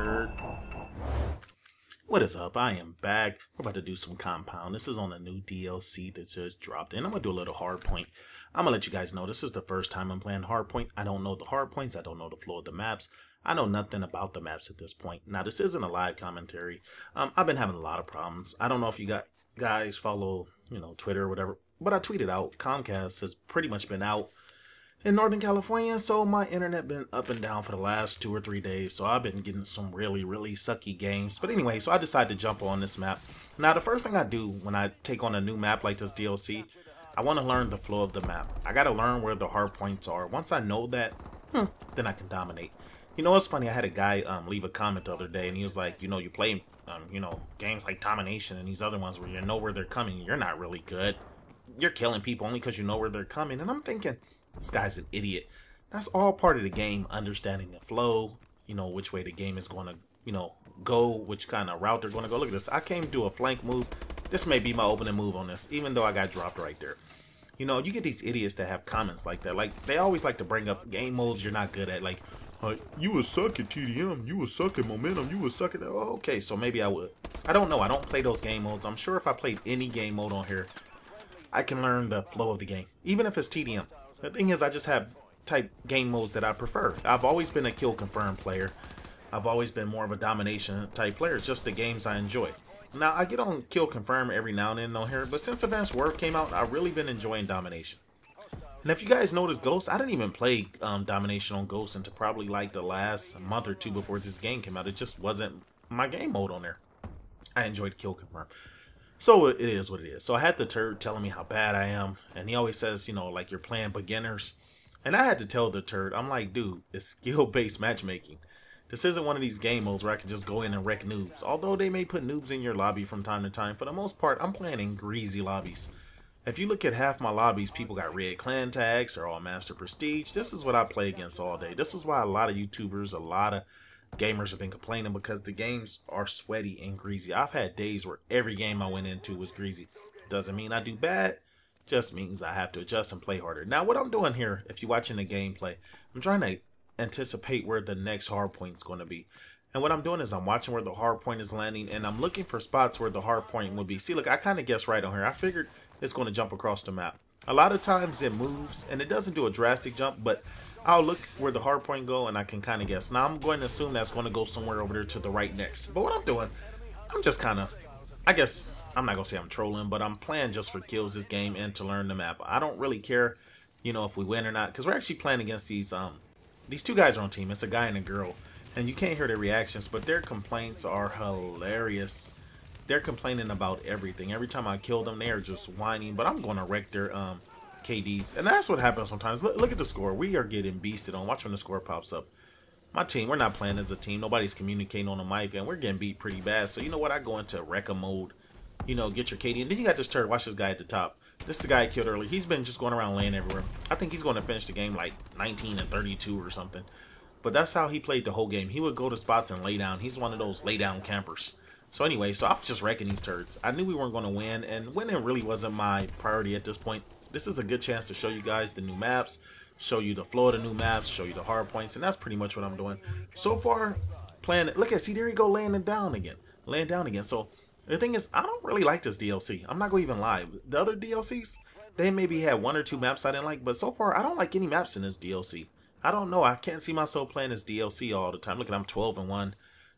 turd. What is up? I am back. We're about to do some compound. This is on a new DLC that just dropped in. I'm going to do a little hardpoint. I'm going to let you guys know this is the first time I'm playing hardpoint. I don't know the hardpoints. I don't know the flow of the maps. I know nothing about the maps at this point. Now, this isn't a live commentary. I've been having a lot of problems. I don't know if you guys follow, Twitter or whatever, but I tweeted out Comcast has pretty much been out in Northern California, so my internet been up and down for the last 2 or 3 days, so I've been getting some really sucky games. But anyway, so I decided to jump on this map. Now, the first thing I do when I take on a new map like this DLC, I want to learn the flow of the map. I got to learn where the hard points are. Once I know that, then I can dominate. You know, it's funny, I had a guy leave a comment the other day, and he was like, you play, games like Domination and these other ones where you know where they're coming, you're not really good. You're killing people only because you know where they're coming. And I'm thinking, this guy's an idiot. That's all part of the game, understanding the flow, which way the game is going to, go, which kind of route they're going to go. Look at this. I came to do a flank move. This may be my opening move on this, even though I got dropped right there. You get these idiots that have comments like that. Like, they always like to bring up game modes you're not good at. Like, you would suck at TDM. You would suck at momentum. You would suck at... Oh, okay, so maybe I would. I don't know. I don't play those game modes. I'm sure if I played any game mode on here, I can learn the flow of the game, even if it's TDM. The thing is, I just have type game modes that I prefer. I've always been a kill confirm player. I've always been more of a domination type player. It's just the games I enjoy. Now, I get on kill confirm every now and then on here, but since Advanced Warfare came out, I've really been enjoying domination. And if you guys notice Ghost, I didn't even play domination on Ghost until probably like the last month or two before this game came out. It just wasn't my game mode on there. I enjoyed kill confirm. So it is what it is. So I had the turd telling me how bad I am. And he always says, like you're playing beginners. And I had to tell the turd, I'm like, dude, it's skill-based matchmaking. This isn't one of these game modes where I can just go in and wreck noobs. Although they may put noobs in your lobby from time to time, for the most part, I'm playing in greasy lobbies. If you look at half my lobbies, people got red clan tags, they're all master prestige. This is what I play against all day. This is why a lot of YouTubers, a lot of gamers have been complaining, because the games are sweaty and greasy. I've had days where every game I went into was greasy. Doesn't mean I do bad, just means I have to adjust and play harder. Now, what I'm doing here, if you're watching the gameplay, I'm trying to anticipate where the next hard point is going to be. And what I'm doing is I'm watching where the hard point is landing, and I'm looking for spots where the hard point would be. See, look, I kind of guessed right on here. I figured it's going to jump across the map. A lot of times it moves, and it doesn't do a drastic jump, but I'll look where the hard point go, and I can kind of guess. Now, I'm going to assume that's going to go somewhere over there to the right next. But what I'm doing, I'm just kind of, I guess, I'm not going to say I'm trolling, but I'm playing just for kills this game and to learn the map. I don't really care, if we win or not, because we're actually playing against these two guys are on team. It's a guy and a girl, and you can't hear their reactions, but their complaints are hilarious. They're complaining about everything. Every time I kill them, they are just whining, but I'm going to wreck their KDs. And that's what happens sometimes. Look at the score. We are getting beasted on. Watch when the score pops up. My team, we're not playing as a team. Nobody's communicating on the mic, and we're getting beat pretty bad. So you know what? I go into wrecker mode. Get your KD. And then you got this turd. Watch this guy at the top. This is the guy I killed earlier. He's been just going around laying everywhere. I think he's going to finish the game like 19 and 32 or something. But that's how he played the whole game. He would go to spots and lay down. He's one of those lay down campers. So anyway, so I was just wrecking these turds. I knew we weren't going to win, and winning really wasn't my priority at this point. This is a good chance to show you guys the new maps, show you the flow of the new maps, show you the hard points, and that's pretty much what I'm doing. So far, playing it. Look at, see, there you go, laying it down again. Laying down again. So the thing is, I don't really like this DLC. I'm not going to even lie. The other DLCs, they maybe had 1 or 2 maps I didn't like, but so far, I don't like any maps in this DLC. I don't know. I can't see myself playing this DLC all the time. Look at, I'm 12-1.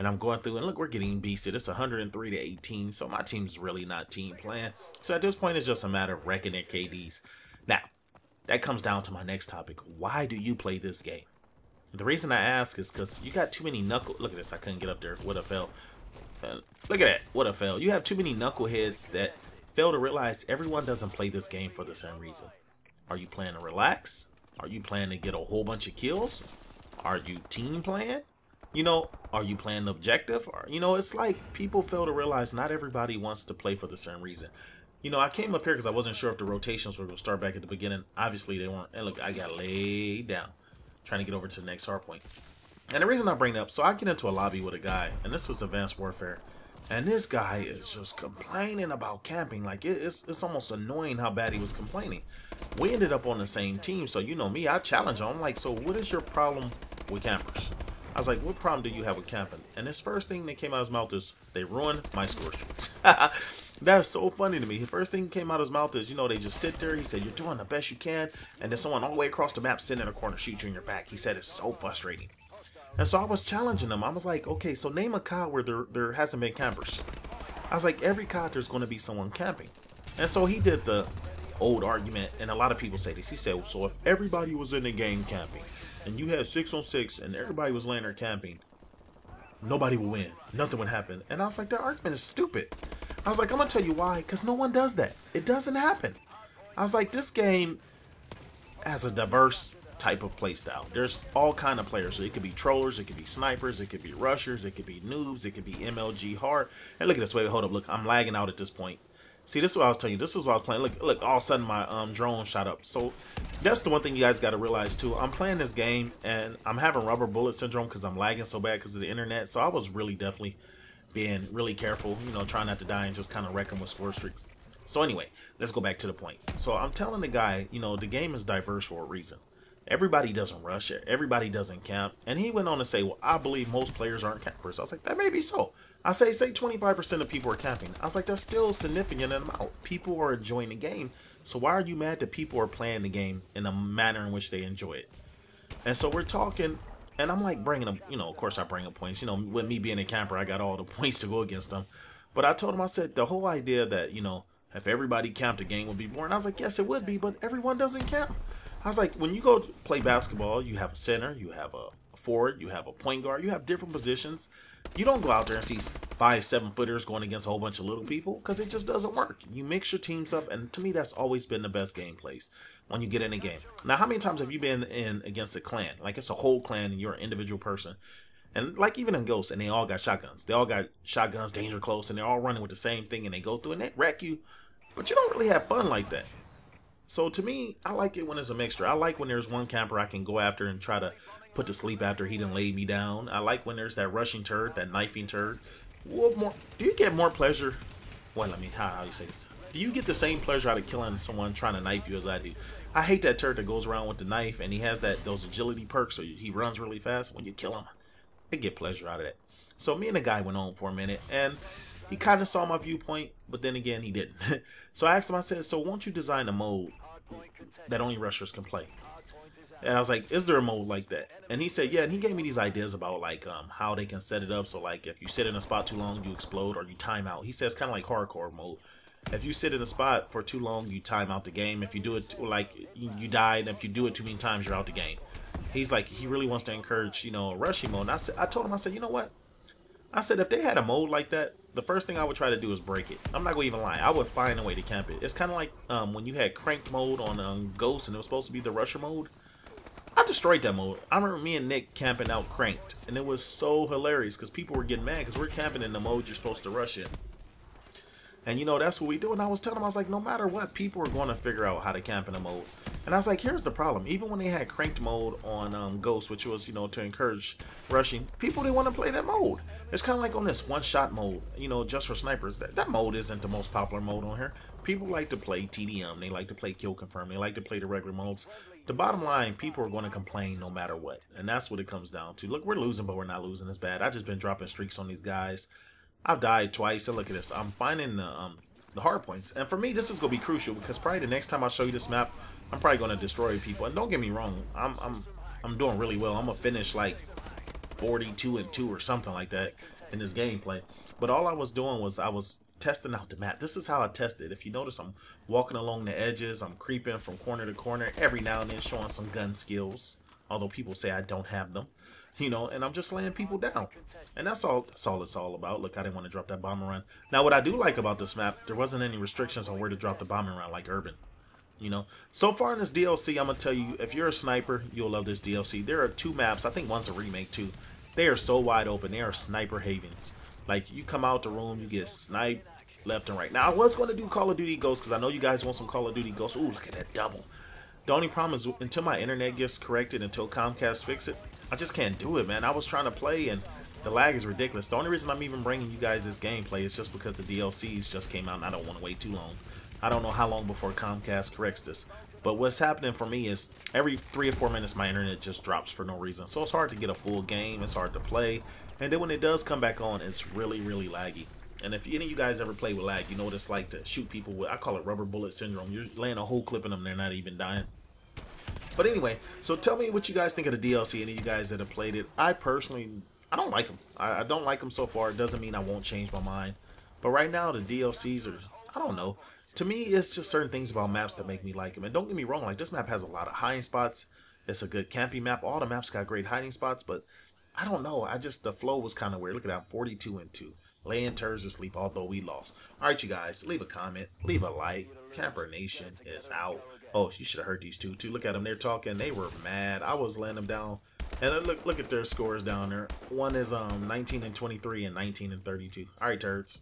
And I'm going through, and look, we're getting beasted. It's 103 to 18, so my team's really not team playing. So at this point, it's just a matter of wrecking their KDs. Now, that comes down to my next topic. Why do you play this game? The reason I ask is because you got too many Look at this. I couldn't get up there. Would have fell. Look at that. Would have fell. You have too many knuckleheads that fail to realize everyone doesn't play this game for the same reason. Are you playing to relax? Are you playing to get a whole bunch of kills? Are you team playing? Are you playing the objective? Or, it's like people fail to realize not everybody wants to play for the same reason. I came up here because I wasn't sure if the rotations were going to start back at the beginning. Obviously, they weren't. And look, I got laid down trying to get over to the next hard point. And the reason I bring it up, so I get into a lobby with a guy, and this is Advanced Warfare. And this guy is just complaining about camping. Like, it's almost annoying how bad he was complaining. We ended up on the same team, so you know me, I challenge him. I'm like, so what is your problem with campers? I was like, what problem do you have with camping? And his first thing that came out of his mouth is, they ruined my score streaks. That's so funny to me. His first thing that came out of his mouth is, you know, they just sit there. He said, you're doing the best you can. And then someone all the way across the map sitting in a corner shoot you in your back. He said, it's so frustrating. And so I was challenging him. I was like, okay, so name a COD where there hasn't been campers. I was like, every COD there's going to be someone camping. And so he did the old argument, and a lot of people say this. He said, so if everybody was in the game camping, and you had 6-on-6, and everybody was laying there camping, nobody would win. Nothing would happen. And I was like, that argument is stupid. I was like, I'm going to tell you why. Because no one does that. It doesn't happen. I was like, this game has a diverse type of playstyle. There's all kind of players. So it could be trollers, it could be snipers, it could be rushers, it could be noobs, it could be MLG hard. And look at this. Wait, hold up. Look, I'm lagging out at this point. See, this is what I was telling you. This is what I was playing. Look, all of a sudden my drone shot up. So that's the one thing you guys got to realize too. I'm playing this game and I'm having rubber bullet syndrome because I'm lagging so bad because of the internet. So I was really definitely being really careful, you know, trying not to die and just kind of wreck them with score streaks. So anyway, let's go back to the point. So I'm telling the guy, you know, the game is diverse for a reason. Everybody doesn't rush it. Everybody doesn't camp. And he went on to say, well, I believe most players aren't campers. I was like, that may be so. I say 25% of people are camping. I was like, that's still a significant amount. People are enjoying the game. So why are you mad that people are playing the game in a manner in which they enjoy it? And so we're talking, and I'm like bringing up, you know, of course I bring up points. You know, with me being a camper, I got all the points to go against them. But I told him, I said, the whole idea that, you know, if everybody camped, the game would be boring. I was like, yes, it would be, but everyone doesn't camp. I was like, when you go play basketball, you have a center, you have a forward, you have a point guard, you have different positions. You don't go out there and see 5-7 footers going against a whole bunch of little people because it just doesn't work. You mix your teams up, and to me, that's always been the best game plays when you get in a game. Now, how many times have you been in against a clan? Like it's a whole clan and you're an individual person. And like even in Ghosts, and they all got shotguns. They all got shotguns, danger close, and they're all running with the same thing, and they go through and they wreck you. But you don't really have fun like that. So to me, I like it when it's a mixture. I like when there's one camper I can go after and try to put to sleep after he done laid me down. I like when there's that rushing turd, that knifing turd. What more? Do you get more pleasure? Well, I mean, how do you say this? Do you get the same pleasure out of killing someone trying to knife you as I do? I hate that turd that goes around with the knife and he has those agility perks, so he runs really fast. When you kill him, I get pleasure out of that. So me and the guy went on for a minute, and he kind of saw my viewpoint, but then again, he didn't. So I asked him, I said, so won't you design a mode that only rushers can play? And I was like, is there a mode like that? And he said, yeah. And he gave me these ideas about like how they can set it up. So like if you sit in a spot too long, you explode or you time out. He says kind of like hardcore mode. If you sit in a spot for too long, you time out the game. If you do it like you die, and if you do it too many times, you're out the game. He's like, he really wants to encourage, you know, a rushing mode. And I told him, I said, you know what? I said, if they had a mode like that, the first thing I would try to do is break it. I'm not going to even lie. I would find a way to camp it. It's kind of like when you had cranked mode on Ghost and it was supposed to be the rusher mode. I destroyed that mode. I remember me and Nick camping out cranked. And it was so hilarious because people were getting mad because we're camping in the mode you're supposed to rush in. And you know, that's what we do. And I was telling him, I was like, no matter what, people are going to figure out how to camp in a mode. And I was like, here's the problem. Even when they had cranked mode on Ghost, which was, you know, to encourage rushing, people didn't want to play that mode. It's kind of like on this one-shot mode, you know, just for snipers. That mode isn't the most popular mode on here. People like to play TDM. They like to play Kill Confirm. They like to play the regular modes. The bottom line, people are going to complain no matter what. And that's what it comes down to. Look, we're losing, but we're not losing as bad. I've just been dropping streaks on these guys. I've died twice, and look at this. I'm finding the hard points. And for me, this is going to be crucial because probably the next time I show you this map, I'm probably going to destroy people. And don't get me wrong, I'm doing really well. I'm going to finish like 42-2 or something like that in this gameplay. But all I was doing was I was testing out the map. This is how I test it. If you notice, I'm walking along the edges. I'm creeping from corner to corner. Every now and then showing some gun skills. Although people say I don't have them. You know, and I'm just laying people down. And that's all it's all about. Look, I didn't want to drop that bomber run. Now, what I do like about this map, there wasn't any restrictions on where to drop the bomber run like Urban. You know, so far in this DLC, I'm going to tell you, if you're a sniper, you'll love this DLC. There are 2 maps. I think one's a remake too. They are so wide open. They are sniper havens. Like, you come out the room, you get sniped left and right. Now, I was going to do Call of Duty Ghosts because I know you guys want some Call of Duty Ghosts. Ooh, look at that double. The only problem is until my internet gets corrected, until Comcast fix it, I just can't do it, man. I was trying to play and the lag is ridiculous. The only reason I'm even bringing you guys this gameplay is just because the DLCs just came out and I don't want to wait too long. I don't know how long before Comcast corrects this. But what's happening for me is every 3 or 4 minutes my internet just drops for no reason. So it's hard to get a full game, it's hard to play. And then when it does come back on, it's really, really laggy. And if any of you guys ever play with lag, you know what it's like to shoot people with, I call it rubber bullet syndrome. You're laying a whole clip in them, they're not even dying. But anyway, so tell me what you guys think of the DLC, any of you guys that have played it. I personally, I don't like them. I don't like them so far. It doesn't mean I won't change my mind. But right now, the DLCs are, I don't know. To me, it's just certain things about maps that make me like them. And don't get me wrong, like this map has a lot of hiding spots. It's a good camping map. All the maps got great hiding spots, but I don't know. The flow was kind of weird. Look at that, 42-2. Laying turds to sleep, although we lost. Alright, you guys, leave a comment, leave a like. Camper Nation is out. Oh, you should have heard these two, too. Look at them, they're talking. They were mad. I was laying them down. And look at their scores down there. One is 19-23 and 19-32. Alright, turds.